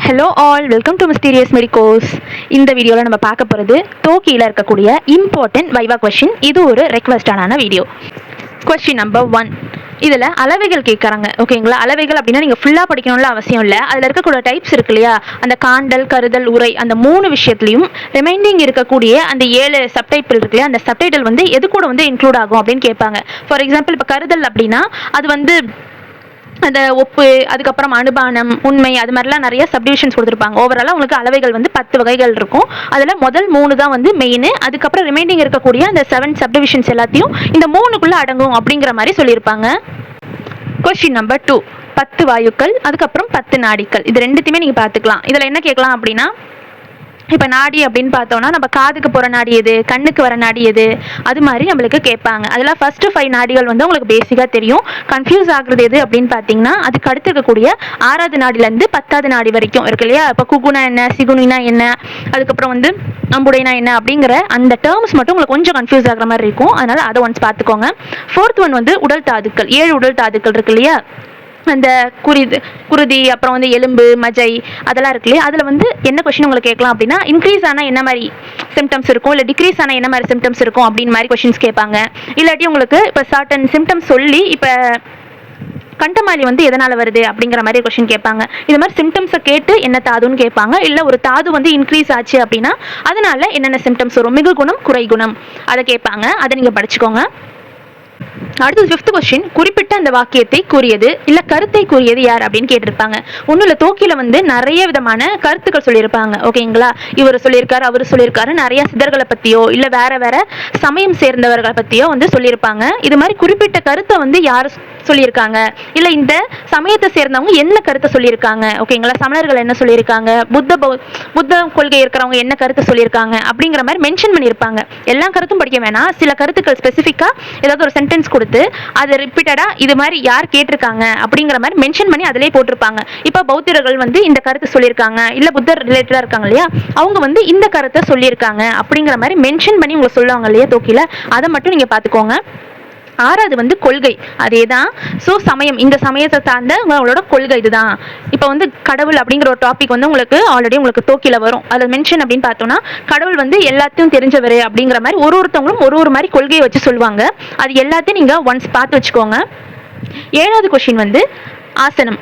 Hello all, welcome to mysterious medicos. இந்த வீடியோவில் நம்ம பார்க்க போகிறது தோக்கியில் இருக்கக்கூடிய இம்பார்ட்டன்ட் வைவா கொஷின். இது ஒரு ரெக்வஸ்டான வீடியோ. Question number 1. இதில் அளவைகள் கேட்குறாங்க. ஓகேங்களா? அளவைகள் அப்படின்னா நீங்கள் ஃபுல்லாக படிக்கணும்ல அவசியம் இல்லை. அதில் இருக்கக்கூடிய டைப்ஸ் இருக்கு இல்லையா, அந்த காண்டல், கருதல், உரை, அந்த 3 விஷயத்துலையும் ரிமைண்டிங் இருக்கக்கூடிய அந்த 7 சப்டைட்டில் இருக்கு இல்லையா, அந்த சப்டைட்டில் வந்து எது கூட வந்து இன்க்ளூட் ஆகும் அப்படின்னு கேட்பாங்க. ஃபார் எக்ஸாம்பிள், இப்போ கருதல் அப்படின்னா அது வந்து அந்த ஒப்பு, அதுக்கப்புறம் அனுபானம், உண்மை, அது மாதிரிலாம் நிறைய சப்டிவிஷன்ஸ் கொடுத்துருப்பாங்க. ஓவராலாக உங்களுக்கு அளவைகள் வந்து 10 வகைகள் இருக்கும். அதில் முதல் 3 தான் வந்து மெயின். அதுக்கப்புறம் ரிமைண்டிங் இருக்கக்கூடிய அந்த 7 சப்டிவிஷன்ஸ் எல்லாத்தையும் இந்த 3க்குள்ளே அடங்கும் அப்படிங்கிற மாதிரி சொல்லியிருப்பாங்க. Question number 2. 10 வாயுக்கள், அதுக்கப்புறம் 10 நாடிகள். இது ரெண்டுத்தையுமே நீங்கள் பார்த்துக்கலாம். இதில் என்ன கேட்கலாம் அப்படின்னா, இப்போ நாடி அப்படின்னு பார்த்தோம்னா நம்ம காதுக்கு போகிற நாடி எது, கண்ணுக்கு வர நாடி எது, அது மாதிரி நம்மளுக்கு கேட்பாங்க. அதில் ஃபஸ்ட்டு 5 நாடிகள் வந்து உங்களுக்கு பேசிக்காக தெரியும். கன்ஃபியூஸ் ஆகுறது எது அப்படின்னு பார்த்தீங்கன்னா, அதுக்கு அடுத்து இருக்கக்கூடிய 6வது நாடிலேருந்து 10வது நாடி வரைக்கும் இருக்கு இல்லையா. இப்போ குகுனா என்ன, சிகுனினா என்ன, அதுக்கப்புறம் வந்து அம்புடைனா என்ன அப்படிங்கிற அந்த டேர்ம்ஸ் மட்டும் உங்களுக்கு கொஞ்சம் கன்ஃபியூஸ் ஆகிற மாதிரி இருக்கும். அதனால் அதை ஒன்ஸ் பார்த்துக்கோங்க. 4th ஒன் வந்து உடல் தாதுக்கள். 7 உடல் தாதுக்கள் இருக்கு இல்லையா, அந்த குருதி, அப்புறம் வந்து எலும்பு, மஜை, அதெல்லாம் இருக்கு இல்லையா. அதில் வந்து என்ன கொஸ்டின் உங்களுக்கு கேட்கலாம் அப்படின்னா, இன்க்ரீஸ் ஆனால் என்ன மாதிரி சிம்டம்ஸ் இருக்கும், இல்லை டிக்ரீஸ் ஆனால் என்ன மாதிரி சிம்டம்ஸ் இருக்கும் அப்படின்னு மாதிரி கொஸ்டின்ஸ் கேட்பாங்க. இல்லாட்டி உங்களுக்கு இப்போ சர்டன் சிம்டம்ஸ் சொல்லி இப்போ கண்டமாலி வந்து எதனால் வருது அப்படிங்கிற மாதிரி கொஸ்டின் கேட்பாங்க. இது மாதிரி சிம்டம்ஸை கேட்டு என்ன தாதுன்னு கேட்பாங்க. இல்லை ஒரு தாது வந்து இன்க்ரீஸ் ஆச்சு அப்படின்னா அதனால என்னென்ன சிம்டம்ஸ் வரும், மிகு குணம், குறை குணம், அதை கேட்பாங்க. அதை நீங்கள் படிச்சுக்கோங்க. அடுத்தது 5th கொஸ்டின், குறிப்பிட்ட அந்த வாக்கியத்தை கூறியது இல்லை கருத்தை கூறியது யார் அப்படின்னு கேட்டிருப்பாங்க. ஒன்றும் இல்லை, தோக்கில வந்து நிறைய விதமான கருத்துக்கள் சொல்லியிருப்பாங்க. ஓகேங்களா? இவர் சொல்லியிருக்காரு, அவர் சொல்லியிருக்காரு, நிறைய சிதர்களை பற்றியோ இல்லை வேற வேற சமயம் சேர்ந்தவர்களை பற்றியோ வந்து சொல்லியிருப்பாங்க. இது மாதிரி குறிப்பிட்ட கருத்தை வந்து யார் சொல்லியிருக்காங்க, இல்லை இந்த சமயத்தை சேர்ந்தவங்க என்ன கருத்தை சொல்லியிருக்காங்க, ஓகேங்களா, சமணர்கள் என்ன சொல்லியிருக்காங்க, புத்த கொள்கை இருக்கிறவங்க என்ன கருத்தை சொல்லியிருக்காங்க அப்படிங்கிற மாதிரி மென்ஷன் பண்ணியிருப்பாங்க. எல்லா கருத்தும் படிக்க வேணாம், சில கருத்துக்கள் ஸ்பெசிஃபிக்காக ஏதாவது ஒரு சென்டென்ஸ் கொடுத்து அதை ரிப்பீட்டடாக இது மாதிரி யார் கேட்டிருக்காங்க அப்படிங்கிற மாதிரி மென்ஷன் பண்ணி அதிலே போட்டிருப்பாங்க. இப்போ பௌத்தர்கள் வந்து இந்த கருத்தை சொல்லியிருக்காங்க, இல்லை புத்தர் ரிலேட்டடாக இருக்காங்க இல்லையா, அவங்க வந்து இந்த கருத்தை சொல்லியிருக்காங்க அப்படிங்கிற மாதிரி மென்ஷன் பண்ணி உங்களை சொல்லுவாங்க இல்லையா தோக்கில, அதை மட்டும் நீங்கள் பார்த்துக்கோங்க. 6வது வந்து கொள்கை, அதே தான். ஸோ சமயம், இந்த சமயத்தை சார்ந்த உங்களோட கொள்கை இதுதான். இப்போ வந்து கடவுள் அப்படிங்கிற ஒரு டாபிக் வந்து உங்களுக்கு ஆல்ரெடி உங்களுக்கு தோக்கில வரும். அதில் மென்ஷன் அப்படின்னு பார்த்தோம்னா, கடவுள் வந்து எல்லாத்தையும் தெரிஞ்சவர் அப்படிங்கிற மாதிரி ஒருத்தவங்களும் ஒரு மாதிரி கொள்கையை வச்சு சொல்லுவாங்க. அது எல்லாத்தையும் நீங்கள் ஒன்ஸ் பார்த்து வச்சுக்கோங்க. 7வது கொஸ்டின் வந்து ஆசனம்,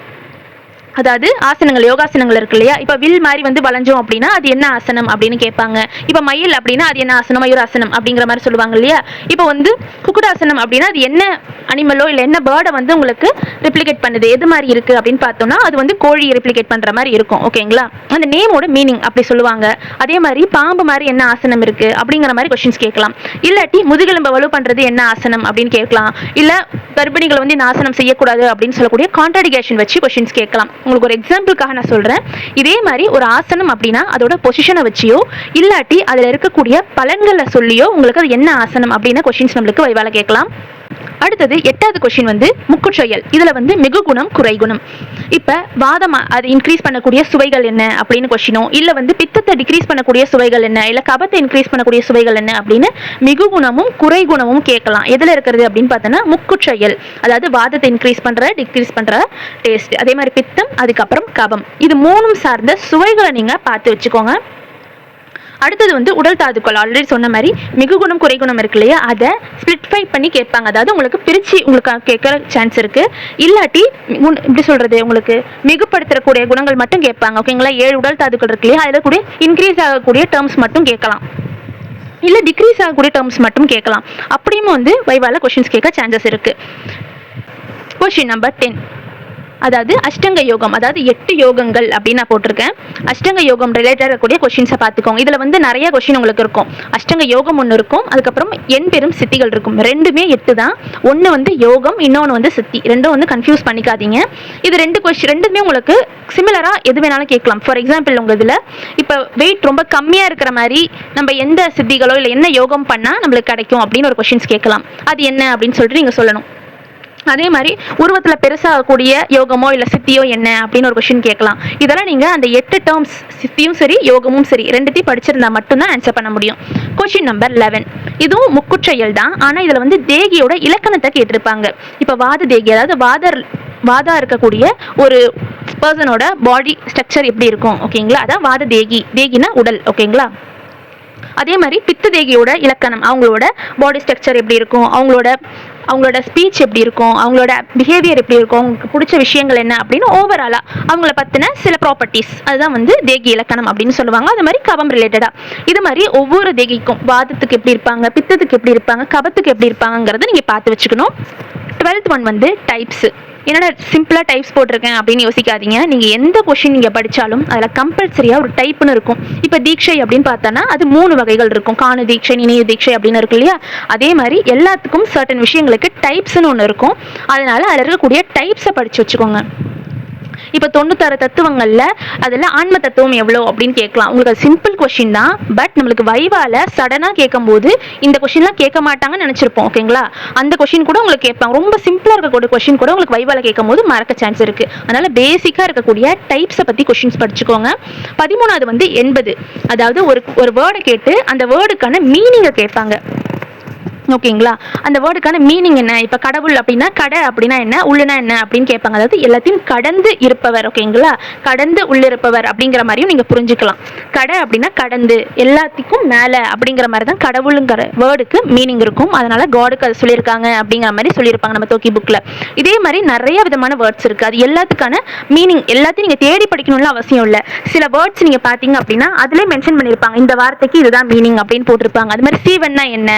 அதாவது ஆசனங்கள், யோகாசனங்கள் இருக்கு இல்லையா. இப்போ வில் மாதிரி வந்து வளைஞ்சோம் அப்படின்னா அது என்ன ஆசனம் அப்படின்னு கேட்பாங்க. இப்போ மயில் அப்படின்னா அது என்ன ஆசனம், மயூராசனம் அப்படிங்கிற மாதிரி சொல்லுவாங்க இல்லையா. இப்போ வந்து குக்குடாசனம் அப்படின்னா அது என்ன அனிமலோ இல்லை என்ன பேர்டை வந்து உங்களுக்கு ரிப்ளிகேட் பண்ணுது, எது மாதிரி இருக்கு அப்படின்னு பார்த்தோம்னா அது வந்து கோழி ரிப்ளிகேட் பண்ற மாதிரி இருக்கும். ஓகேங்களா? அந்த நேமோட மீனிங் அப்படி சொல்லுவாங்க. அதே மாதிரி பாம்பு மாதிரி என்ன ஆசனம் இருக்கு அப்படிங்கிற மாதிரி கொஸ்டின்ஸ் கேட்கலாம். இல்லாட்டி முதுகெலும்பை வலு பண்றது என்ன ஆசனம் அப்படின்னு கேட்கலாம். இல்லை கர்ப்பிணிகளை வந்து இந்த ஆசனம் செய்யக்கூடாது அப்படின்னு சொல்லக்கூடிய கான்ட்ராடிகேஷன் வச்சு கொஸ்டின்ஸ் கேட்கலாம். உங்களுக்கு ஒரு எக்ஸாம்பிளுக்காக நான் சொல்றேன். இதே மாதிரி ஒரு ஆசனம் அப்படின்னா அதோட பொசிஷனை வச்சியோ இல்லாட்டி அதில் இருக்கக்கூடிய பலன்களை சொல்லியோ உங்களுக்கு அது என்ன ஆசனம் அப்படின்னு கொஸ்டின்ஸ் நம்மளுக்கு வைவால கேட்கலாம். அடுத்தது 8வது கொஸ்டின் வந்து முக்குச்செயல். இதுல வந்து மிகு குணம், குறை குணம். இப்ப வாதம் அது இன்க்ரீஸ் பண்ணக்கூடிய சுவைகள் என்ன அப்படின்னு கொஸ்டினோ, இல்ல வந்து பித்தத்தை டிக்ரீஸ் பண்ணக்கூடிய சுவைகள் என்ன, இல்ல கபத்தை இன்க்ரீஸ் பண்ணக்கூடிய சுவைகள் என்ன அப்படின்னு மிகு குணமும் குறை குணமும் கேட்கலாம். எதுல இருக்கிறது அப்படின்னு பார்த்தோன்னா முக்குச்செயல், அதாவது வாதத்தை இன்க்ரீஸ் பண்ற டிக்ரீஸ் பண்ற டேஸ்ட், அதே மாதிரி பித்தம், அதுக்கப்புறம் கபம், இது 3ம் சார்ந்த சுவைகளை நீங்க பார்த்து வச்சுக்கோங்க. அடுத்தது வந்து உடல் தாதுக்கள். ஆல்ரெடி சொன்ன மாதிரி மிகு குணம், குறை குணம் இருக்கு இல்லையா, அதை ஸ்பிளிட்ஃபை பண்ணி கேட்பாங்க. அதாவது உங்களுக்கு பிரிச்சு உங்களுக்கு கேட்கற சான்ஸ் இருக்கு. இல்லாட்டி இப்படி சொல்றது, உங்களுக்கு மிகுப்படுத்தக்கூடிய குணங்கள் மட்டும் கேட்பாங்க. ஓகேங்களா? 7 உடல் தாதுக்கள் இருக்கு இல்லையா, அதில் கூட இன்க்ரீஸ் ஆகக்கூடிய டேர்ம்ஸ் மட்டும் கேட்கலாம், இல்லை டிக்ரீஸ் ஆகக்கூடிய டேர்ம்ஸ் மட்டும் கேட்கலாம். அப்படியும் வந்து வைவால கொஸ்டின்ஸ் கேட்க சான்சஸ் இருக்கு. கொஸ்டின் நம்பர் 10, அதாவது அஷ்டங்க யோகம், அதாவது 8 யோகங்கள் அப்படின்னு நான் போட்டிருக்கேன். அஷ்டங்க யோகம் ரிலேட்டட் இருக்கக்கூடிய கொஸ்டின்ஸை பார்த்துக்கோங்க. இதில் வந்து நிறைய கொஸ்டின் உங்களுக்கு இருக்கும். அஷ்டங்க யோகம் ஒன்று இருக்கும், அதுக்கப்புறம் பெரும் சித்திகள் இருக்கும். ரெண்டுமே 8 தான். ஒன்று வந்து யோகம், இன்னொன்று வந்து சித்தி. ரெண்டும் வந்து கன்ஃபியூஸ் பண்ணிக்காதீங்க. இது ரெண்டுமே உங்களுக்கு சிமிலராக எது வேணாலும் கேட்கலாம். ஃபார் எக்ஸாம்பிள் உங்கள் இதில் இப்போ வெயிட் ரொம்ப கம்மியாக இருக்கிற மாதிரி நம்ம எந்த சித்திகளோ இல்லை என்ன யோகம் பண்ணால் நம்மளுக்கு கிடைக்கும் அப்படின்னு ஒரு கொஸ்டின்ஸ் கேட்கலாம். அது என்ன அப்படின்னு சொல்லிட்டு நீங்கள் சொல்லணும். அதே மாதிரி உருவத்தில் பெருசாகக்கூடிய யோகமோ இல்லை சித்தியோ என்ன அப்படின்னு ஒரு கொஸ்டின் கேட்கலாம். இதெல்லாம் நீங்கள் அந்த 8 டேர்ம்ஸ், சித்தியும் சரி யோகமும் சரி, ரெண்டுத்தையும் படிச்சிருந்தா மட்டும்தான் ஆன்சர் பண்ண முடியும். கொஸ்டின் நம்பர் 11, இதுவும் முக்குச்செயல் தான். ஆனால் இதில் வந்து தேகியோட இலக்கணத்தை கேட்டிருப்பாங்க. இப்போ வாத தேகி, அதாவது வாதா இருக்கக்கூடிய ஒரு பர்சனோட பாடி ஸ்ட்ரக்சர் எப்படி இருக்கும் ஓகேங்களா, அதான் வாத தேகி. தேகினா உடல் ஓகேங்களா. அதே மாதிரி பித்த தேகியோட இலக்கணம், அவங்களோட பாடி ஸ்ட்ரக்சர் எப்படி இருக்கும், அவங்களோட ஸ்பீச் எப்படி இருக்கும், அவங்களோட பிஹேவியர் எப்படி இருக்கும், அவங்களுக்கு பிடிச்ச விஷயங்கள் என்ன அப்படின்னு ஓவராலாக அவங்கள பற்றின சில ப்ராப்பர்ட்டிஸ், அதுதான் வந்து தேகி இலக்கணம் அப்படின்னு சொல்லுவாங்க. அது மாதிரி கபம் ரிலேட்டடாக இது மாதிரி ஒவ்வொரு தேகிக்கும் வாதத்துக்கு எப்படி இருப்பாங்க, பித்தத்துக்கு எப்படி இருப்பாங்க, கபத்துக்கு எப்படி இருப்பாங்கிறத நீங்கள் பார்த்து வச்சுக்கணும். 12th ஒன் வந்து டைப்ஸு. என்னடா சிம்பிளாக டைப்ஸ் போட்டிருக்கேன் அப்படின்னு யோசிக்காதீங்க. நீங்கள் எந்த கொஷின் நீங்கள் படித்தாலும் அதில் கம்பல்சரியாக ஒரு டைப்னு இருக்கும். இப்போ தீட்சை அப்படின்னு பார்த்தோன்னா அது 3 வகைகள் இருக்கும். காணு தீட்சை, நினைவு தீட்சை அப்படின்னு இருக்கு இல்லையா. அதே மாதிரி எல்லாத்துக்கும் சர்டன் விஷயங்களுக்கு டைப்ஸ்னு ஒன்று இருக்கும். அதனால அதில் இருக்கக்கூடிய டைப்ஸை படித்து வச்சுக்கோங்க. இப்போ 96 தத்துவங்கள்ல அதில் ஆன்ம தத்துவம் எவ்வளோ அப்படின்னு கேட்கலாம். உங்களுக்கு அது சிம்பிள் கொஷின் தான். பட் நம்மளுக்கு வைவால சடனாக கேட்கும்போது இந்த கொஷின்லாம் கேட்க மாட்டாங்கன்னு நினச்சிருப்போம் ஓகேங்களா. அந்த கொஷின் கூட உங்களுக்கு கேட்பாங்க. ரொம்ப சிம்பிளாக இருக்கக்கூடிய கொஷின் கூட உங்களுக்கு வைவால கேட்கும் போது மறக்க சான்ஸ் இருக்குது. அதனால பேசிக்காக இருக்கக்கூடிய டைப்ஸை பற்றி கொஷின்ஸ் படிச்சுக்கோங்க. 13வது வந்து 80. அதாவது ஒரு வேர்டை கேட்டு அந்த வேர்டுக்கான மீனிங்கை கேட்பாங்க ஓகேங்களா. அந்த வேர்டுக்கான மீனிங் என்ன, இப்போ கடவுள் அப்படின்னா கடை அப்படின்னா என்ன, உள்ளுனா என்ன அப்படின்னு கேட்பாங்க. அதாவது எல்லாத்தையும் கடந்து இருப்பவர் ஓகேங்களா, கடந்து உள்ளிருப்பவர் அப்படிங்கிற மாதிரியும் நீங்கள் புரிஞ்சுக்கலாம். கடை அப்படின்னா கடந்து, எல்லாத்துக்கும் மேலே அப்படிங்கிற மாதிரி தான் கடவுளுங்கிற வேர்டுக்கு மீனிங் இருக்கும். அதனால காடுக்கு அது சொல்லியிருக்காங்க அப்படிங்கிற மாதிரி சொல்லியிருப்பாங்க நம்ம தோக்கி புக்கில். இதே மாதிரி நிறைய விதமான வேர்ட்ஸ் இருக்குது. அது எல்லாத்துக்கான மீனிங் எல்லாத்தையும் நீங்கள் தேடி படிக்கணும்னு அவசியம் இல்லை. சில வேர்ட்ஸ் நீங்கள் பார்த்தீங்க அப்படின்னா அதிலே மென்ஷன் பண்ணியிருப்பாங்க, இந்த வார்த்தைக்கு இதுதான் மீனிங் அப்படின்னு போட்டிருப்பாங்க. அது மாதிரி சீவன்னா என்ன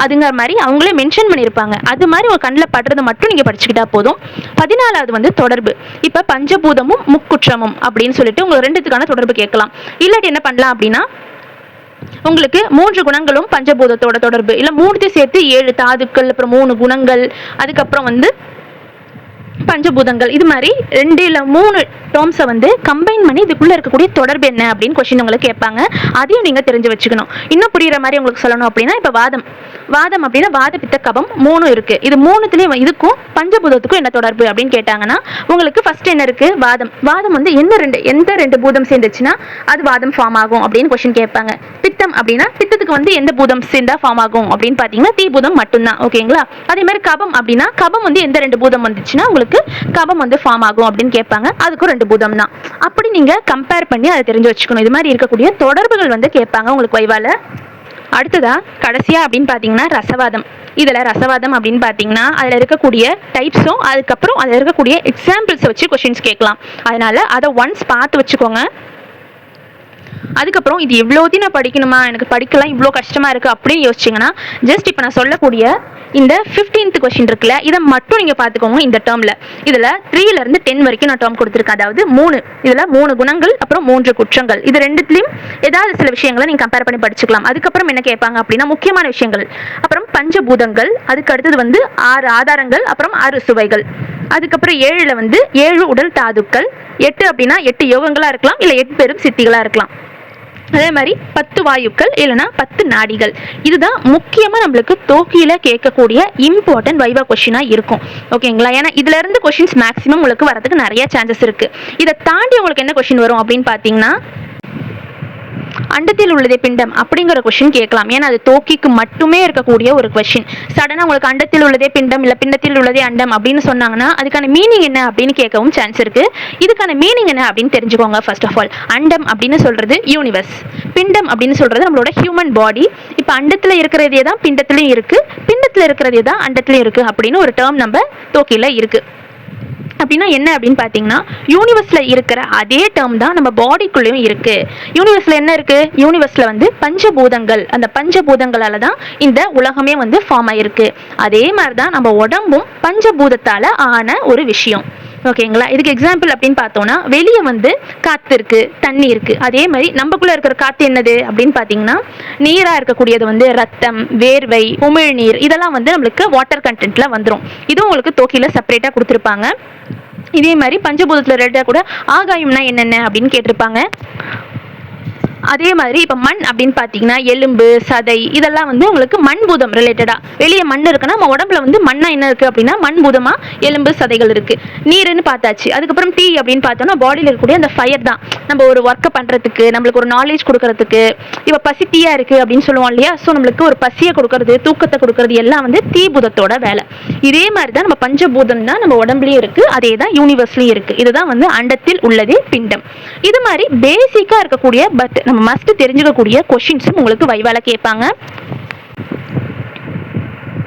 அதுங்கிற மாதிரி அவங்களே மென்ஷன் பண்ணியிருப்பாங்க. அது மாதிரி ஒரு கண்ணில் படுறதை மட்டும் நீங்கள் படிச்சுக்கிட்டா போதும். 14வது வந்து தொடர்பு. இப்போ பஞ்சபூதமும் முக்குற்றமும் அப்படின்னு சொல்லிட்டு உங்களுக்கு ரெண்டுத்துக்கான தொடர்பு கேட்கலாம். இல்லாட்டி என்ன பண்ணலாம் அப்படின்னா உங்களுக்கு 3 குணங்களும் பஞ்சபூதத்தோட தொடர்பு, இல்லை 3 சேர்த்து 7 தாதுக்கள், அப்புறம் 3 குணங்கள், அதுக்கப்புறம் வந்து பஞ்சபூதங்கள், இது மாதிரி 2 இல்லை 3 டேர்ம்ஸை வந்து கம்பைன் பண்ணி இதுக்குள்ளே இருக்கக்கூடிய தொடர்பு என்ன அப்படின்னு கொஸ்டின் உங்களுக்கு கேட்பாங்க. அதையும் நீங்கள் தெரிஞ்சு வச்சுக்கணும். இன்னும் புரியுற மாதிரி உங்களுக்கு சொல்லணும் அப்படின்னா இப்போ வாதம் அப்படின்னா வாத பித்த கபம் 3 இருக்குது. இது 3த்துலேயும் இதுக்கும் பஞ்சபூதத்துக்கும் என்ன தொடர்பு அப்படின்னு கேட்டாங்கன்னா உங்களுக்கு ஃபர்ஸ்ட் என்ன இருக்குது, வாதம் வந்து எந்த 2 பூதம் சேர்ந்துச்சுன்னா அது வாதம் ஃபார்ம் ஆகும் அப்படின்னு கொஸ்டின் கேட்பாங்க. பித்தம் அப்படின்னா பித்தத்துக்கு வந்து எந்த பூதம் சேர்ந்தா ஃபார்ம் ஆகும் அப்படின்னு பார்த்தீங்கன்னா தீபூதம் மட்டும்தான் ஓகேங்களா. அதே மாதிரி கபம் அப்படின்னா கபம் வந்து எந்த 2 பூதம் வந்துச்சுன்னா உங்களுக்கு கபம் வந்து ஃபார்ம் ஆகும் அப்படின்னு கேட்பாங்க. அதுக்கும் 2 பூதம் தான். அப்படி நீங்க கம்பேர் பண்ணி அதை தெரிஞ்சு வச்சுக்கணும். இது மாதிரி இருக்கக்கூடிய தொடர்புகள் வந்து கேட்பாங்க உங்களுக்கு வைவால. அடுத்ததா கடைசியா அப்படின்னு பார்த்தீங்கன்னா ரசவாதம். இதில் ரசவாதம் அப்படின்னு பார்த்தீங்கன்னா அதில் இருக்கக்கூடிய டைப்ஸும் அதுக்கப்புறம் அதில் இருக்கக்கூடிய எக்ஸாம்பிள்ஸை வச்சு கொஸ்டின்ஸ் கேட்கலாம். அதனால அதை ஒன்ஸ் பார்த்து வச்சுக்கோங்க. அதுக்கப்புறம் இது இவ்வளோத்தையும் நான் படிக்கணுமா, எனக்கு படிக்கலாம் இவ்வளோ கஷ்டமாக இருக்குது அப்படின்னு யோசிச்சிங்கன்னா ஜஸ்ட் இப்போ நான் சொல்லக்கூடிய இந்த 15th கொஸ்டின் இருக்குல்ல, இதை மட்டும் நீங்கள் பார்த்துக்கோங்க. இந்த டேர்மில் இதில் 3லேருந்து 10 வரைக்கும் நான் டேர்ம் கொடுத்துருக்கேன். அதாவது 3 இதில் 3 குணங்கள் அப்புறம் 3 குற்றங்கள், இது ரெண்டுத்துலையும் ஏதாவது சில விஷயங்களை நீங்கள் கம்பேர் பண்ணி படிச்சுக்கலாம். அதுக்கப்புறம் என்ன கேட்பாங்க அப்படின்னா முக்கியமான விஷயங்கள், அப்புறம் பஞ்சபூதங்கள், அதுக்கு அடுத்தது வந்து 6 ஆதாரங்கள், அப்புறம் 6 சுவைகள், அதுக்கப்புறம் 7ல் வந்து 7 உடல் தாதுக்கள், 8 அப்படின்னா 8 யோகங்களாக இருக்கலாம், இல்லை 8 பெரும் சித்திகளாக இருக்கலாம். அதே மாதிரி 10 வாயுக்கள் இல்லைனா 10 நாடிகள். இதுதான் முக்கியமாக நம்மளுக்கு தோக்கியில் கேட்கக்கூடிய இம்பார்ட்டன்ட் வைவா கொஸ்டினாக இருக்கும் ஓகேங்களா. ஏன்னா இதுல இருந்து கொஸ்டின்ஸ் மேக்ஸிமம் உங்களுக்கு வரதுக்கு நிறைய சான்சஸ் இருக்குது. இதை தாண்டி உங்களுக்கு என்ன கொஸ்டின் வரும் அப்படின்னு பார்த்தீங்கன்னா அண்டத்தில் உள்ளதே பிண்டம் அப்படிங்கிற கொஸ்டின் கேட்கலாம். ஏன்னா அது தோக்கிக்கு மட்டுமே இருக்கக்கூடிய ஒரு கொஸ்டின். சடனாக உங்களுக்கு அண்டத்தில் உள்ளதே பிண்டம் இல்லை பிண்டத்தில் உள்ளதே அண்டம் அப்படின்னு சொன்னாங்கன்னா அதுக்கான மீனிங் என்ன அப்படின்னு கேட்கவும் சான்ஸ் இருக்கு. இதுக்கான மீனிங் என்ன அப்படின்னு தெரிஞ்சுக்கோங்க. ஃபர்ஸ்ட் ஆஃப் ஆல் அண்டம் அப்படின்னு சொல்றது யூனிவர்ஸ், பிண்டம் அப்படின்னு சொல்றது நம்மளோட ஹியூமன் பாடி. இப்போ அண்டத்தில் இருக்கிறதே தான் பிண்டத்திலையும் இருக்கு, பிண்டத்தில் இருக்கிறதே தான் அண்டத்திலையும் இருக்கு அப்படின்னு ஒரு டேர்ம் நம்ம தோக்கியில் இருக்கு. அப்படின்னா என்ன அப்படின்னு பார்த்தீங்கன்னா யூனிவர்ஸில் இருக்கிற அதே டேர்ம் தான் நம்ம பாடிக்குள்ளேயும் இருக்குது. யூனிவர்ஸில் என்ன இருக்குது, யூனிவர்ஸில் வந்து பஞ்சபூதங்கள், அந்த பஞ்சபூதங்களால் தான் இந்த உலகமே வந்து ஃபார்ம் ஆகிருக்கு. அதே மாதிரி தான் நம்ம உடம்பும் பஞ்சபூதத்தால் ஆன ஒரு விஷயம் ஓகேங்களா. இதுக்கு எக்ஸாம்பிள் அப்படின்னு பார்த்தோம்னா வெளியே வந்து காற்று இருக்குது, தண்ணி இருக்குது. அதே மாதிரி நம்மக்குள்ளே இருக்கிற காற்று என்னது அப்படின்னு பார்த்தீங்கன்னா நீராக இருக்கக்கூடியது வந்து ரத்தம், வேர்வை, உமிழ்நீர், இதெல்லாம் வந்து நம்மளுக்கு வாட்டர் கண்டென்ட்டில் வந்துடும். இதுவும் உங்களுக்கு தோக்கியில் செப்பரேட்டாக கொடுத்துருப்பாங்க. இதே மாதிரி பஞ்சபூதத்தில் ரிலேட்டடாக கூட ஆகாயம்னா என்னென்ன அப்படின்னு கேட்டிருப்பாங்க. அதே மாதிரி இப்போ மண் அப்படின்னு பார்த்தீங்கன்னா எலும்பு சதை இதெல்லாம் வந்து உங்களுக்கு மண் பூதம் ரிலேட்டடாக. வெளியே மண் இருக்குன்னா நம்ம உடம்புல வந்து மண்ணா என்ன இருக்குது அப்படின்னா மண் பூதமாக எலும்பு சதைகள் இருக்குது. நீருன்னு பார்த்தாச்சு. அதுக்கப்புறம் தீ அப்படின்னு பார்த்தோம்னா பாடியில் இருக்கக்கூடிய அந்த ஃபயர் தான், நம்ம ஒரு ஒர்க்கை பண்ணுறதுக்கு, நம்மளுக்கு ஒரு நாலேஜ் கொடுக்கறதுக்கு. இப்போ பசி தீயா இருக்குது அப்படின்னு சொல்லுவோம் இல்லையா, ஸோ நம்மளுக்கு ஒரு பசியை கொடுக்கறது, தூக்கத்தை கொடுக்கறது எல்லாம் வந்து தீ பூதத்தோட வேலை. இதே மாதிரி தான் நம்ம பஞ்சபூதம் தான் நம்ம உடம்புலையும் இருக்குது, அதே தான் யூனிவர்ஸ்லையும் இருக்குது. இதுதான் வந்து அண்டத்தில் உள்ளதே பிண்டம். இது மாதிரி பேசிக்காக இருக்கக்கூடிய பட் நம்ம மஸ்ட் தெரிஞ்சுக்கக்கூடிய கொஷின்ஸும் உங்களுக்கு வைவால கேட்பாங்க.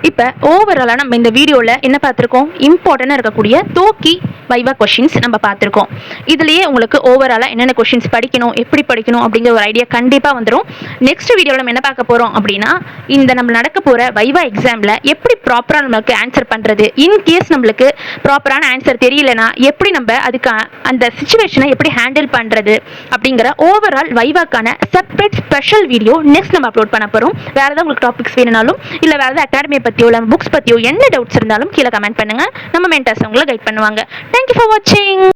இப்போ ஓவராலாக நம்ம இந்த வீடியோவில் என்ன பார்த்துருக்கோம், இம்பார்ட்டண்டாக இருக்கக்கூடிய தோக்கி வைவா கொஷின்ஸ் நம்ம பார்த்துருக்கோம். இதுலேயே உங்களுக்கு ஓவராலாக என்னென்ன கொஷின்ஸ் படிக்கணும், எப்படி படிக்கணும் அப்படிங்கிற ஒரு ஐடியா கண்டிப்பாக வந்துடும். நெக்ஸ்ட் வீடியோவில் நம்ம என்ன பார்க்க போகிறோம் அப்படின்னா, இந்த நம்ம நடக்க போகிற வைவா எக்ஸாமில் எப்படி ப்ராப்பராக நம்மளுக்கு ஆன்சர் பண்ணுறது, இன்கேஸ் நம்மளுக்கு ப்ராப்பரான ஆன்சர் தெரியலனா எப்படி நம்ம அதுக்கு அந்த சுச்சுவேஷனை எப்படி ஹேண்டில் பண்ணுறது அப்படிங்கிற ஓவரால் வைவாக்கான செப்பரேட் ஸ்பெஷல் வீடியோ நெக்ஸ்ட் நம்ம அப்லோட் பண்ண போகிறோம். வேறு ஏதாவது உங்களுக்கு டாபிக்ஸ் வேணுனாலும் இல்லை வேறு ஏதாவது அகாடமியை பற்றியோ இல்லை புக்ஸ் பற்றியோ என்ன டவுட்ஸ் இருந்தாலும் கீழே கமெண்ட் பண்ணுங்கள். நம்ம மென்டர்ஸ் உங்களை கைட் பண்ணுவாங்க. Thank you for watching.